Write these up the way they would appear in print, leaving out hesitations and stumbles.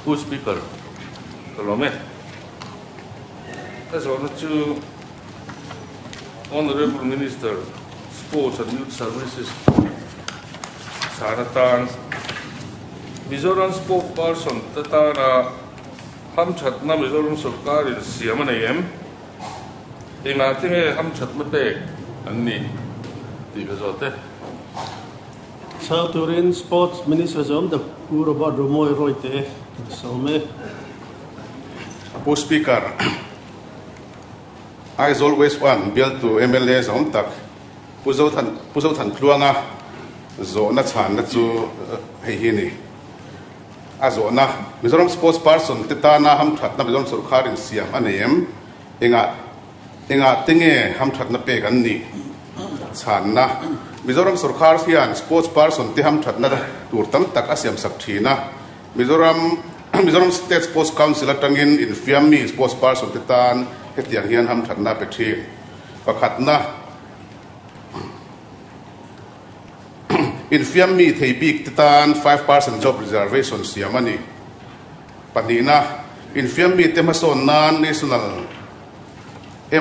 Who speaker? LAWM. As on to Honorable Minister, Sports and Youth Services, Sanatan, Mizoram spokesperson, Tatana, Hamchatna Mizoram Sarkar in Siamanayam, Ingating Hamchatmape, and me, the Gazote. South Turin Sports Minister Zom, the Puraba Romoy Roite, Some. Speaker, I always want build to MLAs on tak. Puzotan Kluanga, Zona Chan, to Hini. Azona, Mizoram sports person, Titana, Hamtat, Nabizon Surkar in Siam, Anayam, Inga Tinge, Hamtat Napeg and Ni. Sana, Mizoram Surkar here and sports person, Tihamtat Nada, Turtam Tak Asiam Saktina, Mizoram State Sports Council Tangin, INFIAM, sports person, Titan, Hetian Hian Hamtat Napeti, Pakatna. INFIAM MITE big titan 5% job reservation siamani. Panina INFIAM MITE mason non-national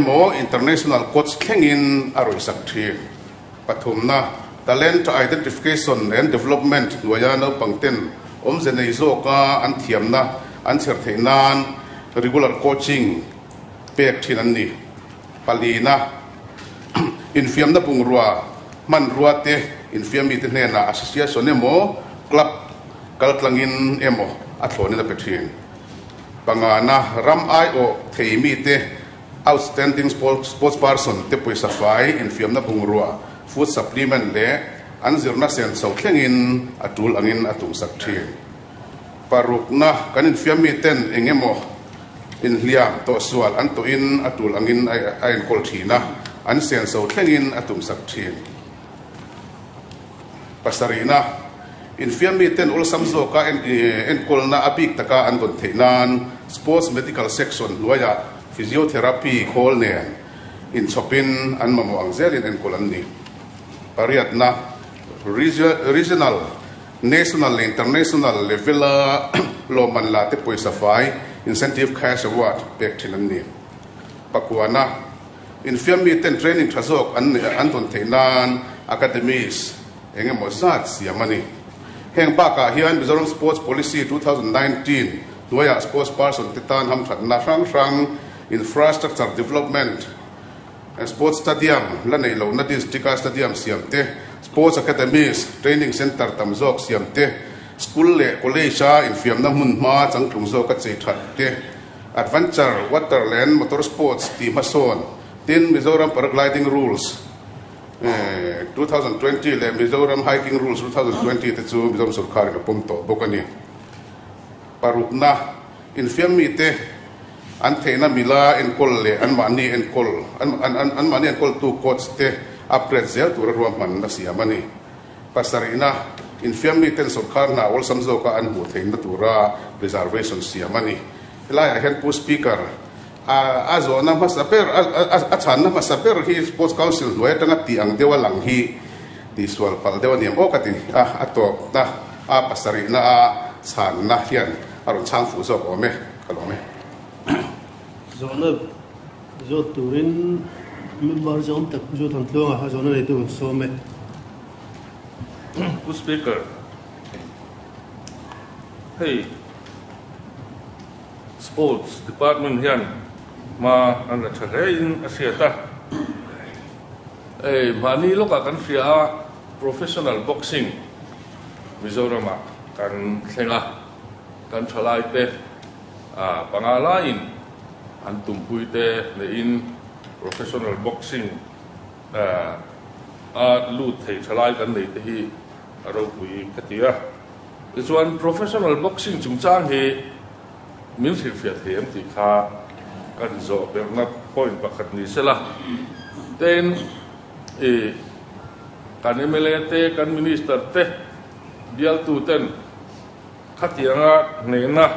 MO international coach kengin aroi sakthi. Pathumna talent identification and development loyano pangten omzeneizo ka anthiamna ansertheinan regular coaching pek thinanni. Palina INFIAM na pungrua manruate INFIAM MITE na association emo club kaltlangin emo atloni na pethin pangana ram ai o thei MITE outstanding sports person te poisa fai INFIAM na bungrua food supplement le anzirna sen sauklengin atul angin atum sakthi parukna kan INFIAM MITE engemo inhliam to sual anto in atul angin ain kolthina an sen sauklengin atum sakthi Pasarina, INFIAM MITE ul samzo ka en kolna apik taka andon theinan sports medical section luaya physiotherapy KHAWL nen in chopin an mamo angzel in kolanni pariatna regional national international level LAWM la te poisa fai incentive cash award pek thinanni pakuana INFIAM MITE training thazok andon theinan academies engemo zat siamani heng baka hian Mizoram sports policy 2019 loya sports person titan hamthat na rang infrastructure development sports stadium lanei lo na district stadium siamte sports academies training center tamzok siamte school le college INFIAM na mun ma changtlung zo ka chei thatte adventure waterland motorsports team mason tin Mizoram paragliding rules 2020 le Mizoram hiking rules 2020 te chu Mizoram Sarkar ka pomto bokani parukna INFIAM MITE an theina mila en kol le an mani en kol tu coach te appraisal tu ruam man na siamani pasarina INFIAM MITE Sarkar na ol samzo ka an hu theina tura reservation siamani lai hen pu speaker azona masaper achana masaper hi sports council loya tanga ti ang dewa lang hi ti swal pal dewa niam okati ato na pasari na chan na hian aron chang fu zo ome kalome zona zo turin member zon tak zo tan tlonga ha zona le tu some Who speaker? Hey, sports department hian ma an tharein asiata mani loka kan fia professional boxing Mizoram kan thenga kan thalai te pangalain an tumpui te le in professional boxing lut thei thalai kan nei te hi aro pui katia chuan professional boxing chungchang hi min thil fiat hem ti kha kan zo berna point pakhat ni sela then kan MLA te kan minister te bial tu ten khatianga neina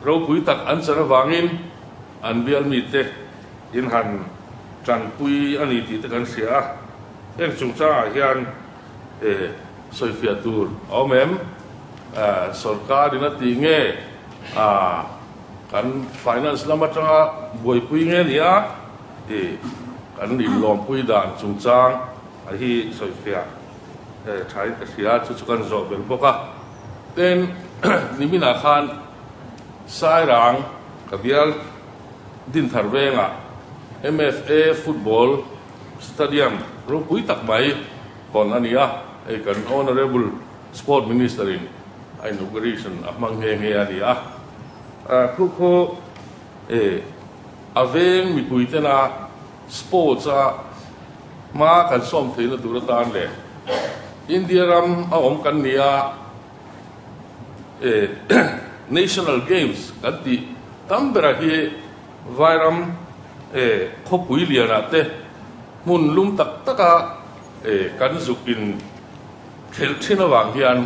ro pui tak an sara wangin an bial MITE in han chan pui ani ti te kan sia en chungcha hian soifia tur omem sarkar ina ti nge kan finance lama tanga boi pui nge nia kan lim lom pui dan chungchang hi soifia thai ka sia chu kan zo bel boka ten nimina khan sai rang kabial din tharwenga MFA football stadium ro pui tak mai kon ania kan honorable sport minister in inauguration amang nge ania ko aveng mi pui tena sports ma kan som theina duratan le India ram om kan nia national games kan ti tambera hi vairam khopui liana te mun lum tak taka kan zukin khel thina wang hian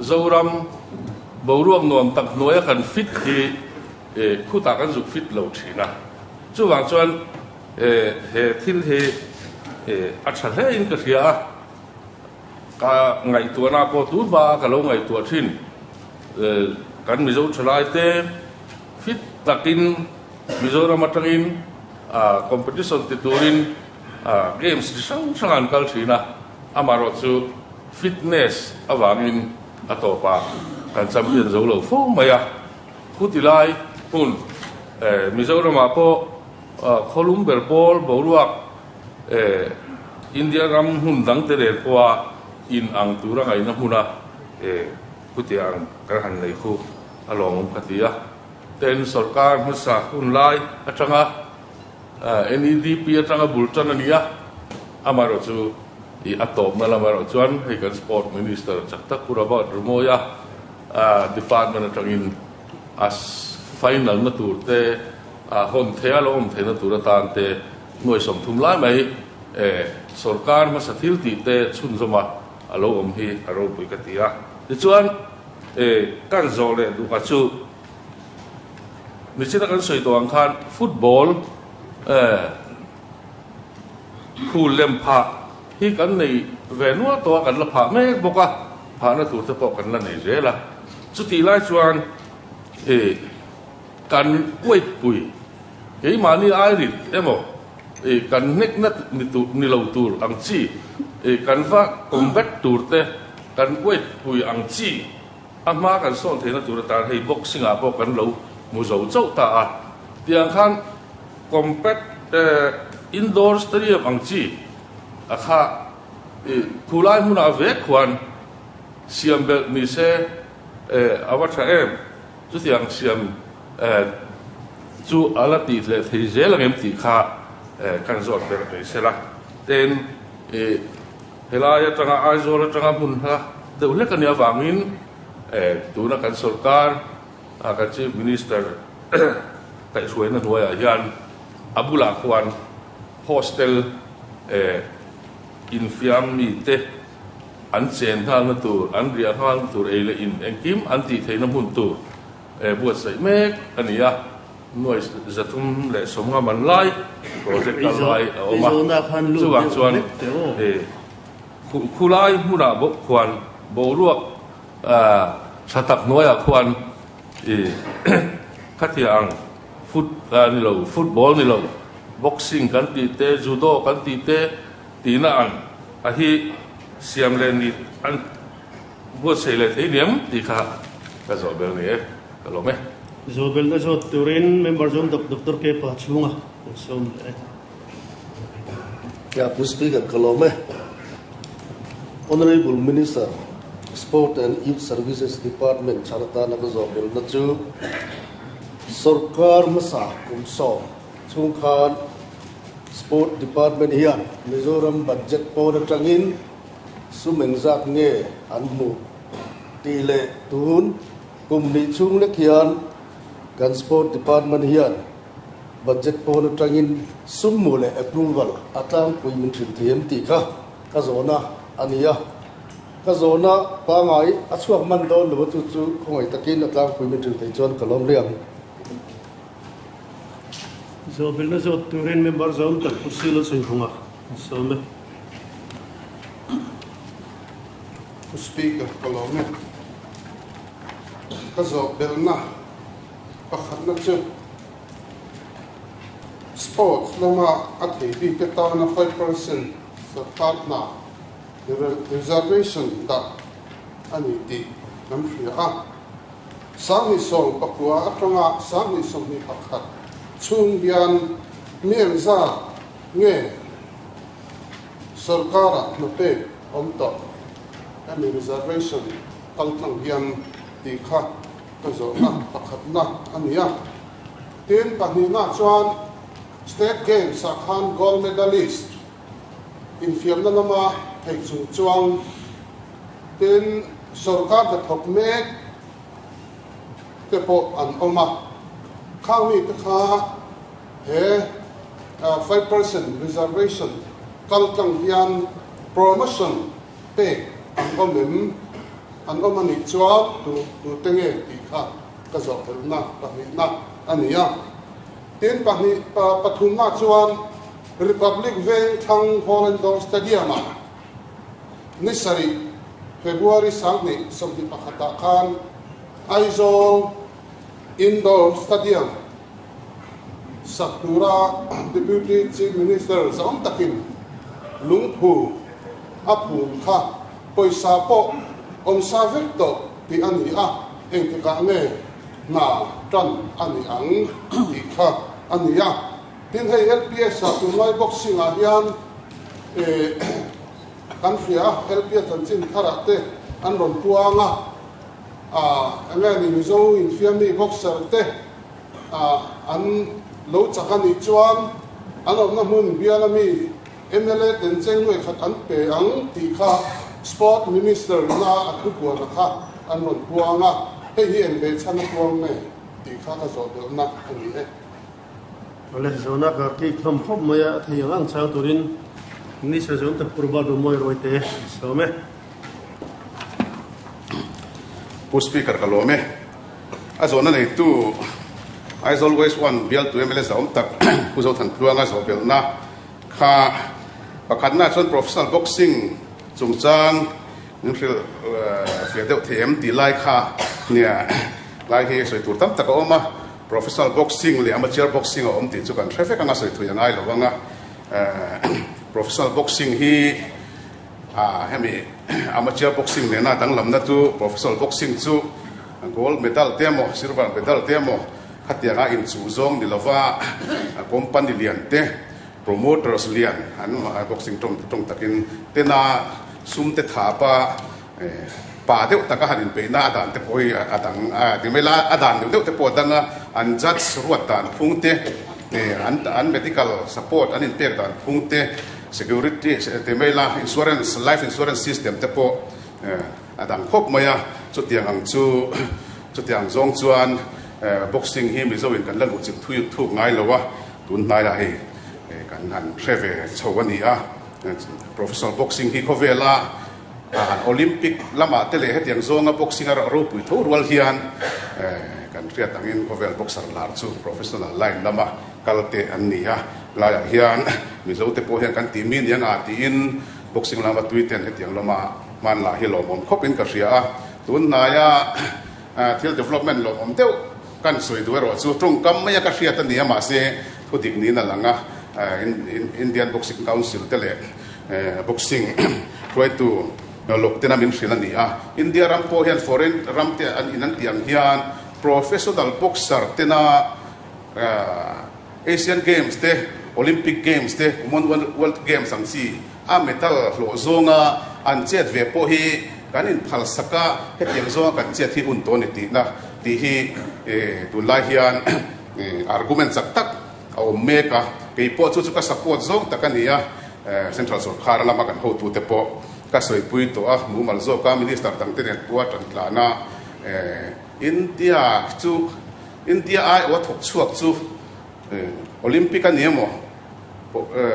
zoram boruam nom tak noya kan fit hi khuta kan zuk fit lo thina chu wang chuan he thil he acha he in ka ria ka ngai tuana ko tu ba ka lo ngai tu thin kan mizo thlai te fit takin mizoram atangin competition ti turin games sang sangan kal thina amaro chu fitness awangin atopa kan champion zo lo fo maya khutilai hun mizoram apo kholum berbol boruak India ram hun dang te re kwa in ang tura ngai na huna kutiang karahan nei khu along khatia ten sarkar musa hun lai atanga NEDP atanga bultan ania amaro chu I atop malamaro chuan hei kan sport minister chaktak puraba rumoya department atangin as final na turte hon thea LAWM thena turatan te noi som thum lai mai sarkar ma sathil ti te chun zoma LAWM hi aro pui katia ti chuan kan zole du ka chu nichina kan soi to ang khan football khul lem pha hi kan nei venua to kan la pha me boka pha na tur te pok kan la nei rela chu ti lai chuan kan wait pui ke mani ai rit emo kan nek na ni lo tur ang chi kan va combat tur te kan wait pui ang chi ama kan son the na tur ta hei boxing a pok kan lo mu zo chau ta tiang khan combat indoor stadium ang chi akha khulai huna ve khwan siam bel ni se awatha em chu tiang siam chu alati le thei zel ngem ti kha kan zot ber pe sela ten helaya tanga aizora tanga mun ha de ule kan ya wangin tuna kan sarkar kan chief minister kai suena noya yan abula khwan hostel INFIAM MITE an chen hal na tur an ria hal tur ele in engkim an ti theina mun tur buat sai mek ania noi zatum le somnga man lai project lai oma chuang chuan khulai huna bo khwan bo ruak satak noya khwan khatiang football ni lo boxing kan ti te judo kan ti te tina an ahi siam le ni an bo sele the niam ti kha ka zo bel ni ka lo me zo bel na zo turin member zon doctor ke pa chunga som ya speaker ka lo me honorable minister sport and youth services department charata na zo bel na chu sarkar masa kum so chung khan sport department hian Mizoram budget po na tangin sumeng zak nge anmu tile tun kum ni chung le khian kan sport department hian budget po na tangin summu le approval atang pui min thim thiam ti kha ka zona ania ka zona pa ngai achuak man don lo chu chu khongai takin atang pui min thim thei chon kalom riam zo bel na zo turin member zon tak pusilo soi hunga som speaker kalome kazo belna pakhatna chu sports lama athei bi ke ta na 5% sarkar na reservation da ani ti nam ria a sami song pakua atanga sami song ni pakhat chung bian miem za nge sarkara na pe omto ani reservation kaltang bian ti kha kazo na pakhat na ania tin pahni na chuan state games sakhan gold medalist INFIAM na lama thei chung chuang tin sarkar da thok mek te po an oma khang mi te kha he 5% reservation kaltang hian promotion pe an omem an omani chuang tu tenge ti kha kazo na pahni na ania tin pahni pathum na chuan Republic Vale Thang Hollandor Stadium nisari February sangni somdi pakhata khan Aizol Indoor Stadium Saktura Deputy Chief Minister Zam Takin Lungphu Apu Kha Poisa Po Om Savekto Ti Ani A Engtika Ne Na Tran Ani Ang Ti Kha Ani Ya Tin hei LPS sa tunai boxing a hian kan fia LPS tan chin kharate an ron puanga anga ni mizo INFIAM ni boxer te an lo chakani chuan an na mun bialami MLA ten cheng noi khat an pe ang ti kha sport minister na athu ko na kha an ron puanga hei hi en be chana puang ne ti kha ka zo del na ani e Oleh zona ka ki khom khom maya thei ang chang turin ni sa zon ta purba do moi roite some speaker kalome azona nei tu I always want bial to MLS om tak kuzo than pluanga zo belna kha pakhatna chon professional boxing chungchang nil fiadeu them ti lai kha nia lai he soi tur tam tak oma professional boxing le amateur boxing om ti chu kan traffic anga soi thuya ngai lowanga professional boxing hi hemi amateur boxing le na dang lamna tu professional boxing chu gold medal temo silver medal temo khatianga in chu zong ni lova company lian te promoters lian an boxing tong takin tena sumte thapa pa deuh taka hanin pe na adan te poi adang dimela adan deuh te po danga an judge ruat dan phungte an medical support an in pek dan phungte security dimela insurance life insurance system te po adang khop maya chutiang ang chutiang zong chuan boxing hi mi zo in kan lan uchim thu ngai lowa tun nai la hi kan han treve chawani a professional boxing hi khovela Olympic lama tele hetiang zonga boxing ara ro pui tho rual hian kan ria tangin kovel boxer lar chu professional line lama kalte annia la hian mi zo te po hian kan ti min yang a ti in boxing lama tuiten hetiang lama man la hi lo mom khopin ka ria tun na ya thil development lo om teu kan soi du ro chu trong kam ma ya ka ria ta nia ma se thudik ni na langa Indian Boxing Council tele boxing try to lok tena min sila ni India rampo hian foreign ramte an inan tiang hian professional boxer tena Asian Games te Olympic Games te World Games ang si metal lo zonga an chet ve po hi kanin phal saka hetiang zonga kan chet hi un to ni ti na ti hi tu lai hian argument sak tak au meka ke po chu ka support zong takania central sarkar lama kan ho tu te po ka soi pui to mu mal zo ka minister tang te tua tan tlana India ai wa thok chuak chu Olympic aniamo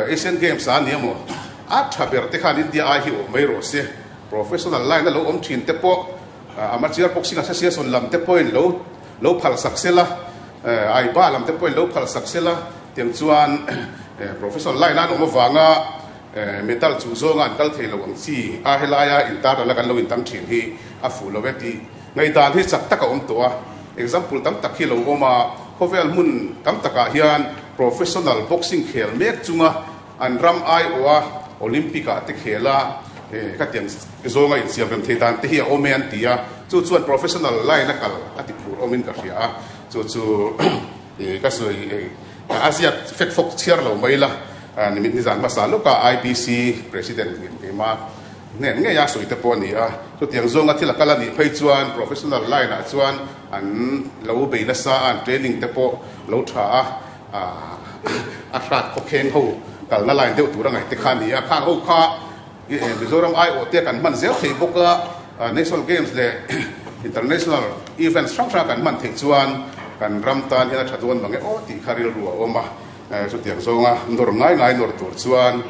Asian Games aniamo thaber te khan India ai hi o mai ro se professional line lo om thin te po amateur boxing association lam te point lo phal saksela ai ba lam te point lo phal saksela tiang chuan professional line an mo wanga metal chu zongan kal thelo ang chi a helaya in tar la kan lo in tam thin hi a fu lo veti ngai dan hi chak taka to a example tam tak hi lo oma khovel mun tam taka hian professional boxing khel mek chunga an ram ai oa olympica te khela ka tiang zonga in siam the dan te hi omen tia chu chuan professional line na kal ati phur omin ka ria chu ka soi asia fet fok chiar lo mai la nimit ni zan masalo ka IPC president ni ma nen nge ya soi te po ni a chu tiang zonga thila kala ni phei chuan professional line a chuan an lo be na sa an training te po lo tha a hrat ko kheng ho kal na line deu tur ngai te kha ni a kha ho kha Mizoram ai o te kan man zel thei boka national games le international events sang kan man thei chuan kan ramtan hena thadon mangi o ti kharil ruwa oma so tiang zonga ndor ngai nor tur chuan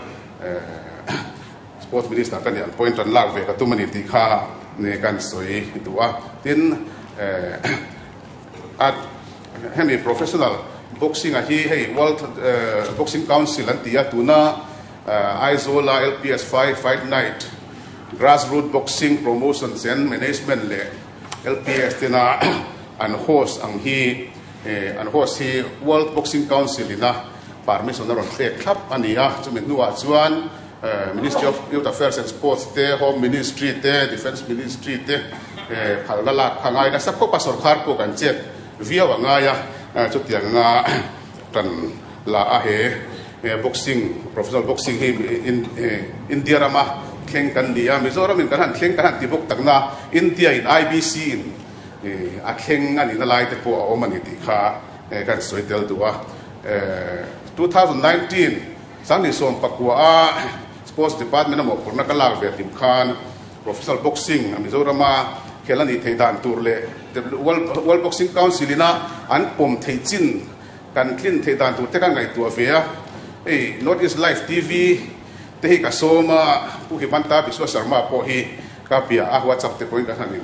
sports minister kan yan point an lag ve ka tumani ti kha ne kan soi tua tin at hemi professional boxing a hi hey world boxing council an tia tuna Izola LPS 5 Fight Night grassroots boxing promotions and management le LPS tina an host ang hi World Boxing Council ina permission na ron te club ania chumen nuwa chuan Ministry of Youth Affairs and Sports te Home Ministry te Defense Ministry te phalala khangai na sakko pa sarkar ko kan chek via wangaya chutiang nga tan la a he boxing professional boxing hi in India rama thleng kan dia Mizoram in kan thleng kan ti bok takna India in IBC in a thleng ani na lai te po o mani ti kha kan soitel duwa 2019 sang ni som pakwa sports department mo purna kala ve tim khan professional boxing Mizoram khelani theidan turle world boxing council ina an pom theichin kan thlin theidan tur te kan ngai tu avea North East Live TV te hi ka soma pu hi banta biswa sarma po hi ka pia a WhatsApp te point ka hanin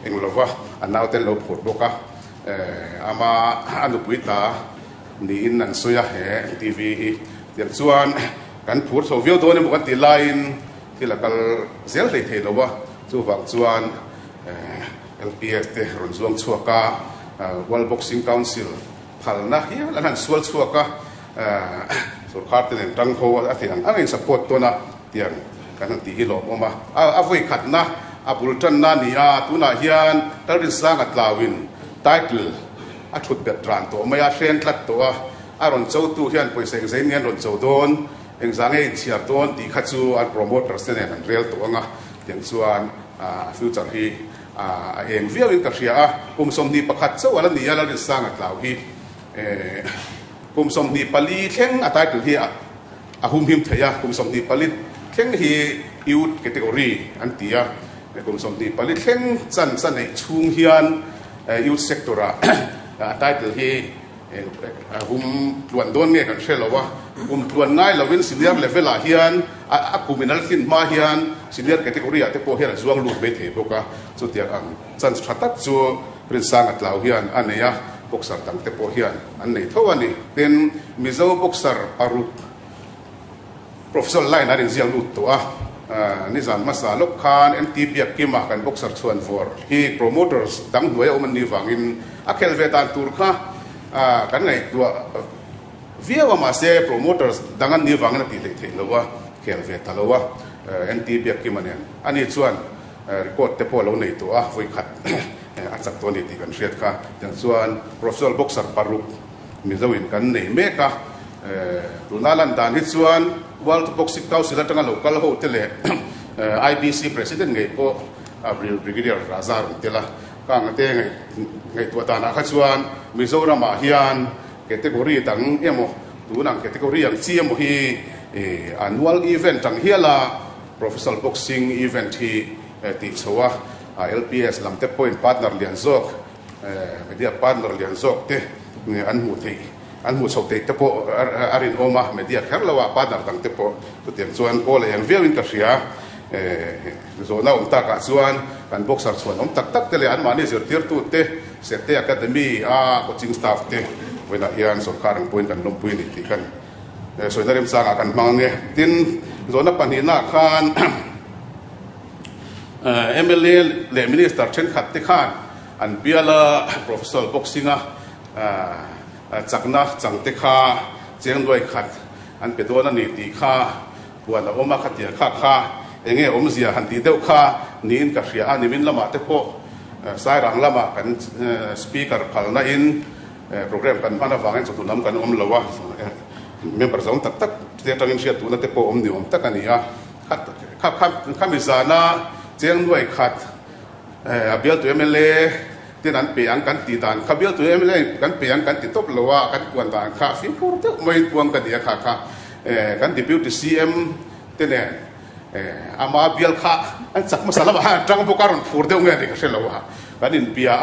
englova anaw te lo phur boka ama anu puita ni in nan soya he TV hi tiang chuan kan phur so view do ne mo kan ti line ti la kal zel le the lo wa chu wang chuan LPS te ron zuang chuaka World Boxing Council phalna hi la han sual chuaka sarkar te nen tang ho a thiang angin support to na tiang kan ti hi lo ma a voi khat na a bulletin na ni a tuna hian tarin sang at lawin title a thut bet ran to maya thren tlat to a ron chau tu hian poiseng zein ngen ron chau don engzang e chiar don ti khachu al promoter se nen an rel to anga tiang chuan future hi a eng viawin ka ria a som ni pakhat chau ala ni ala rin sang at law hi som ni pali thleng atai tu hi a hum him thaya som ni pali thleng hi youth category an tia som ni pali thleng chan nei chung hian youth sector a atai tu hi hum tuan don nge kan shelowa tuan ngai lovin senior level a hian a kuminal thin ma hian senior category ate po hian zuang lu be the boka chu tia ang chan thatak chu prin sang at law hian aneya boxer tang te po hian an nei thawani ten mizo boxer paru professional line arin zial lut to nizan masa lok khan NTP kima kan boxer chuan for hi promoters dang hnuai oman ni wangin a khel ve tan tur kha kan ngai tua viawa ma se promoters dangan ni wangna ti le thei lowa khel ve talowa NTP kima ne ani chuan record te po lo nei to voi khat achak to ni ti kan riat kha tang chuan professional boxer paruk mizoin kan nei meka tunalan dan hi chuan World Boxing Council atanga local ho tele IBC president ngai ko brigadier razar tela kang te ngai tua ta na kha chuan Mizoram a hian category tang emo tunang category ang chi emo hi annual event tang hiala professional boxing event hi ti chowa LPS lamte point partner lian zok media partner lian zok te an mu thei an mu chok te po arin oma media kherlawa partner tang te po to tiang chuan pole yang viewing ka ria zo na ta ka chuan kan boxer chuan tak tele an manager tir tu te sete academy coaching staff te wena hian sarkar ang point kan lom point ti kan so na rem sang kan mangne tin zona panina khan MLA le minister chen khat te khan an biala professional boxing chakna changte kha cheng loi khat an pedona ni ti kha puana oma khatia kha enge omzia han ti deuh kha nin ka hria ani min lama te po sai rang lama kan speaker phalna in program kan mana wangen chu lam kan om lawa member zong tak tak te tangin sia tu na te po om ni om tak ani a kha mi zana cheng loi khat abial tu MLA tin an pe an kan ti dan khabial tu MLA kan pe an kan ti top lawa kan kwan dan kha fi pur te mai tuang ka dia kha kan deputy CM te ne ama bial kha an chak masala ba tang bo karon phur de nge ka selawa kan in pia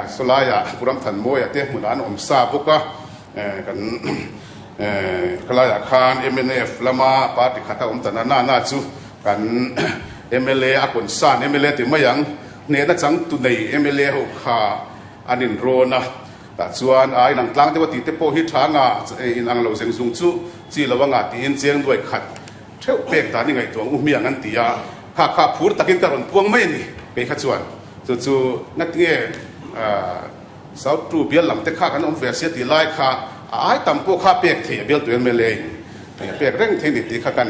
solaya puram than moya te munan om sa boka kan kalaya khan MNF lama party khata om tana na chu kan MLA akon san MLA ti mayang ne na chang tu nei MLA ho kha anin rona ta chuan ai nang tlang te ti te po hi thanga in ang lo seng sung chu chi lawanga ti in cheng doi khat theu pek ta ni ngai tuang umiang an tia kha phur takin karon puang mai ni pe kha chuan chu ngat nge south tu bial lam te kha kan om ver sia ti lai kha ai tam po kha pek the bial tu MLA pek reng the ni ti kha kan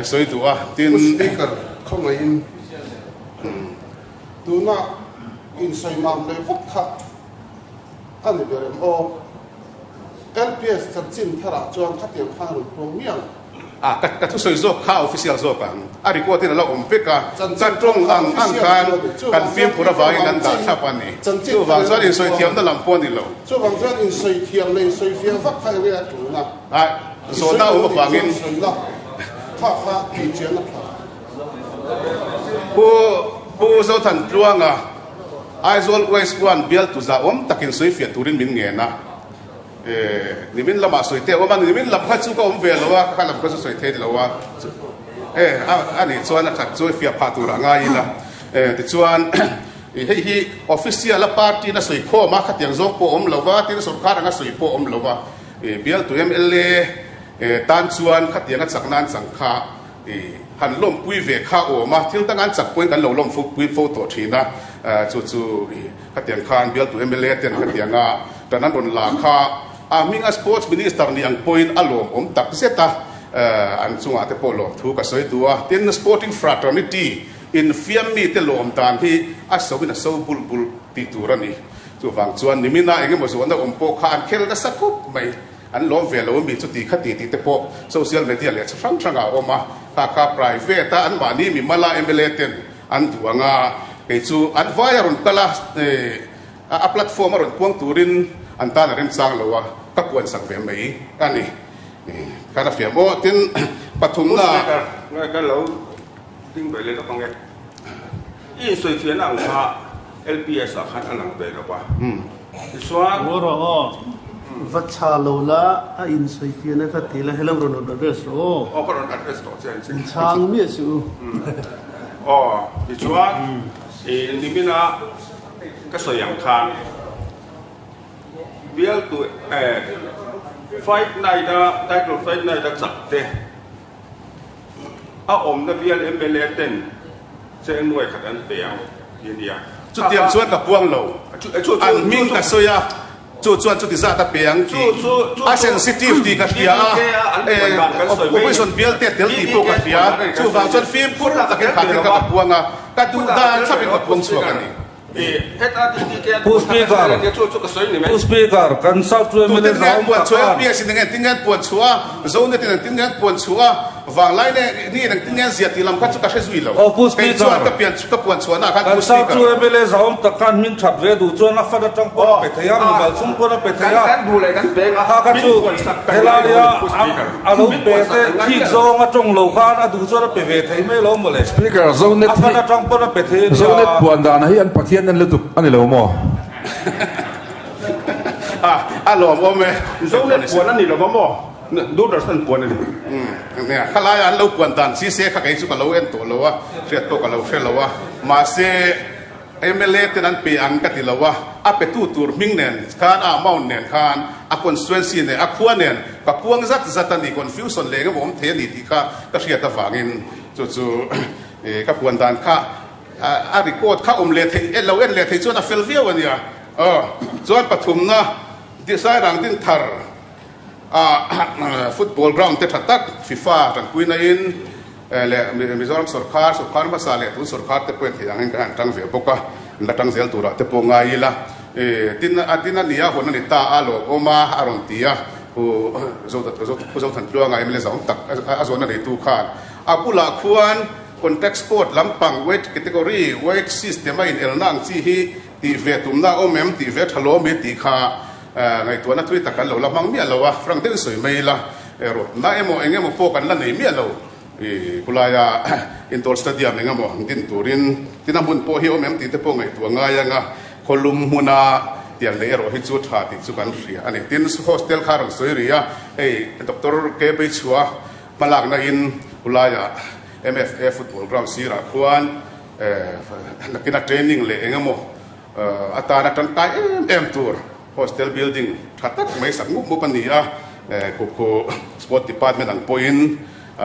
soi tu tin speaker không ai in tu na in soi mam le vot kha ani berem o LPS chin thara chuan khatiam kha ru pong miang ka thu soi zo kha official zo kan ari ko tin la om peka chan trong ang khan kan film pura vai nan da tha pa ni chu wang chuan in soi thiam na lam pon ni lo chu wang chuan in soi thiam le soi fiang vak khai ve tu na so na um wangin kha ki chen na bu zo than tluanga aizol west one bial tu za om takin soi fia turin min nge na nimin lama soi te oman nimin lam kha chu ko om ve lowa kha lam ko soi the lowa ani chuan a thak chu fia pha tu ra nga ila ti chuan hi official la party na soi kho ma khatiang zong po om lowa tin sarkar nga soi po om lowa bial tu MLA tan chuan khatiang a chaknan changkha han lom pui ve kha o ma thil tangan chak point kan lo lom fu pui photo thina chu khatiang khan bial tu MLA ten khatianga tanan ron la kha minga sports minister ni ang point alom om tak seta an chunga te polo thu ka soi tua tin sporting fraternity INFIAM mi te lom tan hi a sobina so bul ti turani chu wang chuan nimina enge mo zuan da om po khan khel da sakup mai an lom ve lo mi chu ti khati ti te po social media le chang oma kha private ta an mani mi mala MLA ten an duanga ke chu an viral kala a platform ron puang turin an ta na rem sang lowa ka puan sak ve mai ani kana fia mo tin pathum na ngai ka lo ding be le ka pang in soi thian ang kha LPS a khan anang be lo ba swa ROREL vật cha lâu la in soi phiền này khát là hello rồi nó address rồi có rồi address đó trên trang miết chứ thì chúa thì mình là cái soi yang khan bial tu fight này da title fight này da chặt thế om da bial MLA ten trên nuôi khát ăn bèo India chu tiam chuan ka puang lo an ming ka soya chuan chu ti za ta peang ki a sensitive ti ka hria opposition bial te tel ti po ka hria chu wang chuan film pur ta ka khatin ka puanga ka du da thapin ka puang chuak ani speaker kan south to MLA zong puan chua pia sin nge tingan puan chua zone te tingan puan chua wang lai ne ni nang tingan zia ti lam ka chu ka hre lo speaker ka pian ka puan chua na kan south to MLA zong ta kan min that ve du chuan a fada tang po pe thaya mi bal chung po na pe thaya kan bu le kan pe ka chu helaria a lo pe te thi zong a tong lo khan a du chuan a pe ve thei mai lo mo le speaker zone net a fada tang po na pe thei zone net puan dan hi an pathian an lutup ani lo mo alom ome zone net puan ani lo mo do dar san puan ani ne khala ya lo puan dan si se kha kai chu ka lo en to lo wa tre to ka lo fe lo wa ma se MLA tenan pe an katilawa apetu tur mingnen kan a maun nen kan a constituency ne a khuan nen ka puang zat ani confusion le ngom the ni ti kha ka hria ta wangin chu ka puan dan kha a record kha le the lo en le the chuan a felvia wania chuan pathum na desai rang din thar football ground te thatak FIFA tan puina in le Mizoram sarkar masale tu sarkar te point yang kan tang ve boka latang zel tura te ponga ila tin adina nia hon ni ta alo oma aron tia u zo tan luanga emle zong tak azona ni tu khan apula khuan context sport lampang weight category weight system in elnang chi hi ti ve tumna omem ti ve thalo me ti kha ngai tu na tui takal lo lamang mi alo wa frang ten soi mai la ro na emo engemo po kan la nei mi alo kulaya indoor stadium engamo din turin tinamun po hi omem ti te po ngai tu nga ya nga kolum muna tiang le ro hi chu tha ti chu kan ria ani tin hostel kharang soi ria dr kb chua malak na in kulaya MFA football ground sira khuan nakina training le engamo atana tan tai em tour hostel building thatak mai sak mu pania ko sport department ang point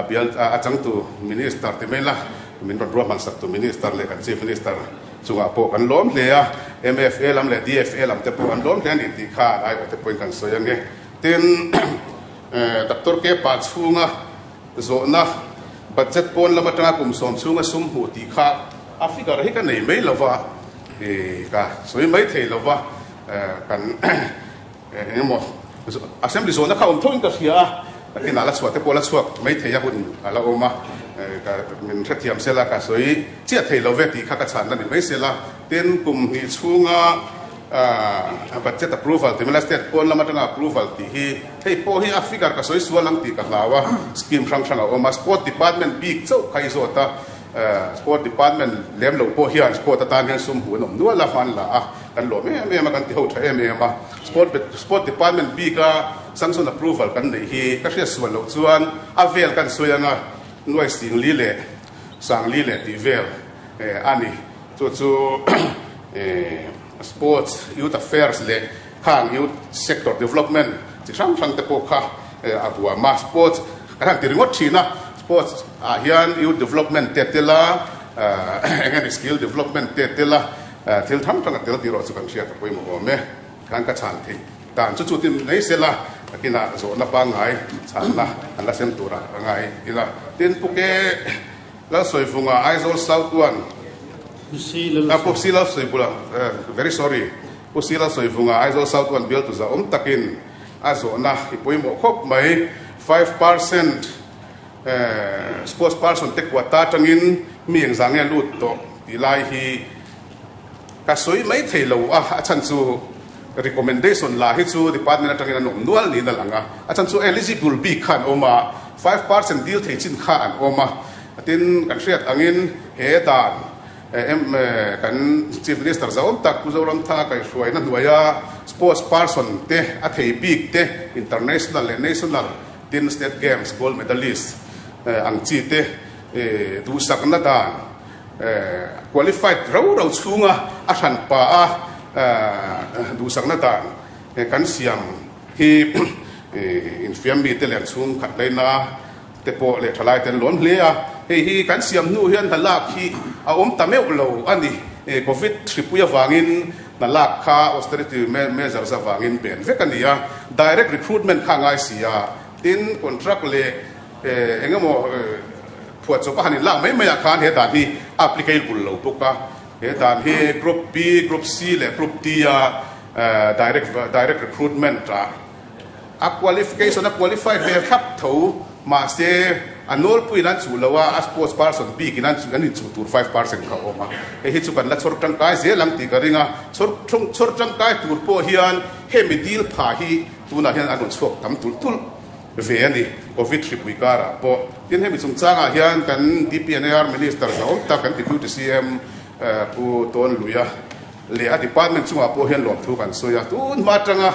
bial achang tu minister temela min ro man sak tu minister le kan chief minister chunga po kan lom le ya MFA lam le DFA lam te po an lom le ni ti kha ai te point kan so yang nge tin dr ke pa chunga zo na budget pon lama tanga kum som chunga sum hu ti kha africa ri ka nei mai lova ka soi mai thei lova kan emo assembly zone ka thoin ka sia ki nala chwa te pola chwa mai thei ya hun ala oma ka min thathiam sela ka soi chia thei love ti kha ka chan na ni mai sela ten kum ni chunga budget approval te mela state pon lama tanga approval ti hi hei po hi africa ka soi sualang ti ka lawa scheme sang oma sport department big so kai zo ta sport department lem lo po hian sport ta ngen sum hu nom nuala han la kan lo me ma kan ti ho tha ma sport department bi ka sanction approval kan nei hi ka hria sual lo chuan avel kan soyanga noi sing li le sang li le ti vel ani chu sports youth affairs le khang youth sector development chi sang te po kha abua ma sports kan ti ringot thina sports hian youth development tetela again skill development tetela thil tham thang tel ti ro chu kan sia ta poi mo me kan ka chan thi tan chu tin nei sela kina zo na pa ngai chan na an la sem tura ngai ila tin puke la soi funga aizol south one pusila soi bula very sorry pusila soi funga aizol south one built to za takin azo na ipoi mo khop mai 5% sports person te kwata tangin mieng zange lut to tilai hi ka soi mai thelo chan chu recommendation la hi chu department atangin nom nual ni na langa chan chu eligible bi khan oma 5% deal thei chin kha an oma tin kan hriat angin he dan kan chief minister zawm tak ku zoram tha kai hruai na nuaya sports person te a thei big te international and national tin state games gold medalist ang chi te du sakna dan qualified ro chunga a than pa du sakna dan kan siam hi INFIAM MITE lem chung khat leina te po le thalai ten lon hlea hi kan siam nu hian halak hi a tameu lo ani covid tripuya wangin na lak kha austerity measures za wangin pen vekania direct recruitment kha ngai sia tin contract le engamo phuat so pahanin la mai maya khan he dan hi applicable lo puka he dan hi group B group C le group D direct recruitment a qualification a qualified ve khap tho ma se anol puinan chu lawa a sports person b kinan chu ani chu tur 5% ka oma hi chu kan la chor tang kai ze lang ti garinga chor tang kai tur po hian he midil pha hi tuna hian anun chok tam tul ve ani covid tripui kara po tin he mi chung changa hian kan DPNR minister zawm ta kan deputy CM pu ton luya le a department chunga po hian lom thu kan soya tun ma tanga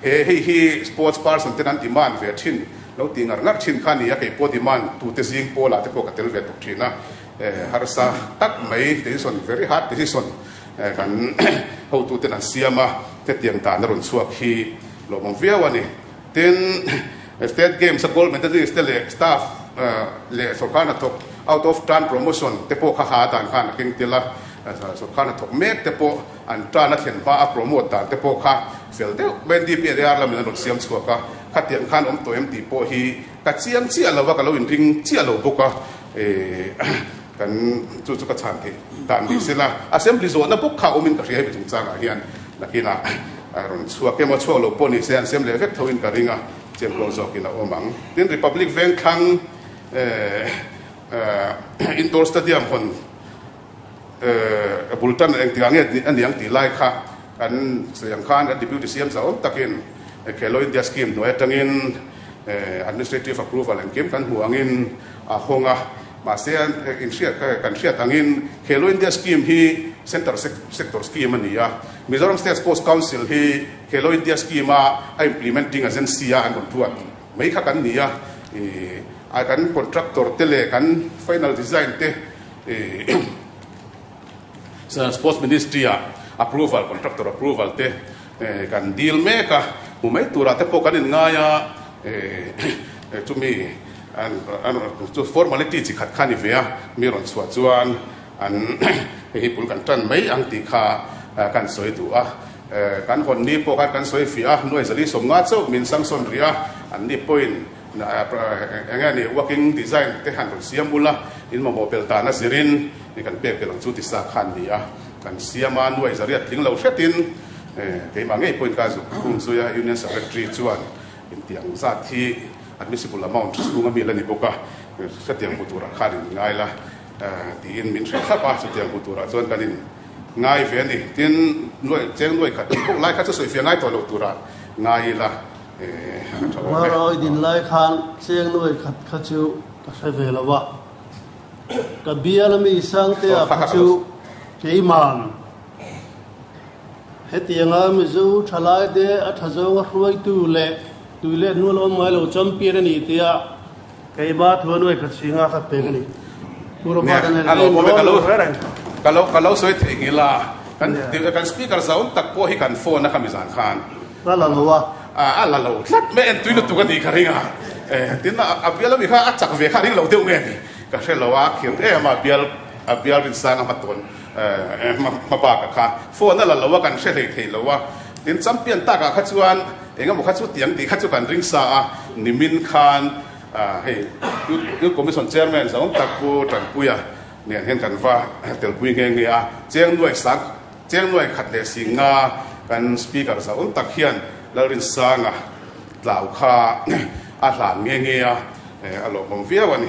he sports person tenan demand ve thin lo tingar ngar thin khani ya ke po demand tu te jing po la te po ka tel ve tok thina harsa tak mai decision very hard decision kan ho tu ten an siama te tiang ta na ron chuak hi lo mong via wani ten state games a gold medal le staff le sorkana tok out of turn promotion te po kha ha tan khan king tila sorkana tok mek te po an ta na thlen ba a promote tan te po kha fel te ben di pe ar la min ron siam chuaka kha tiang khan om to em ti po hi ka chiang chi alawa ka lo in ring chi alo boka kan chu ka chan ke tan di sela assembly zone na pok kha omin ka ria bi chung changa hian nakina ron chuak ke mo chuak lo poni se an sem le vek thoin ka ringa chem lo zo kina omang tin republic veng khang indoor stadium hon bultan eng tiang an yang ti lai kha an sayang khan an deputy cm zaom takin khelo india scheme no atangin administrative approval and kim kan huangin a honga Masian insia kan sia tangin Khelo India scheme hi sector scheme ania Mizoram State Sports Council hi Khelo India scheme a implementing agency an kontuat mai kha kan nia a kan contractor tele kan final design te sports ministry approval contractor approval te kan deal maker umai tura te po kan ngaya chumi an to formality chi khat khani vea miron chua chuan an hi pul kan tan mai ang ti kha kan soi tu a kan hon ni po kan soi fia noi zali som nga chau min sang son ria an ni point na anga ni working design te han siam bula in mo mobile ta na sirin ni kan pe pelang chu ti sa khan ni a kan siama noi zari thing lo hretin ke ma ngai point ka zu kum suya union secretary chuan in tiang za thi admissible amount sunga mi lani boka satiang butura kharin ngai la ti in min kha pa satiang butura chon kanin ngai ve ni tin noi cheng noi khat bok lai kha chu soi fe ngai to lo tura ngai la ma roi din lai khan cheng noi khat chu ka sai ve la wa ka bial mi sang te a chu keiman hetianga mi zu thalai de a thazong a roi tu le tuile nulo mai lo champion ni tia kai ba thonoi khat singa khat pe ni puro ba dan kalau soi thengila kan speaker sound tak po hi kan phone na kamizan khan la wa ala lo lat me en tuile tu kan ni kharinga tin abiala mi kha achak ve kharing lo teu nge ni ka shelo wa khir ma abial rin sang ma ton ma ba ka kha phone la lo wa kan she thei lo wa tin champion ta ka khachuan enga mo khachu tiang di khachu kan ring sa nimin khan hey you commission chairman sawng takpu tanpuya nen hen kan va tel pui nge nge a cheng nuai khat le singa kan speaker sawng tak hian larin sanga tlau kha a hlan nge nge a alo mom via wani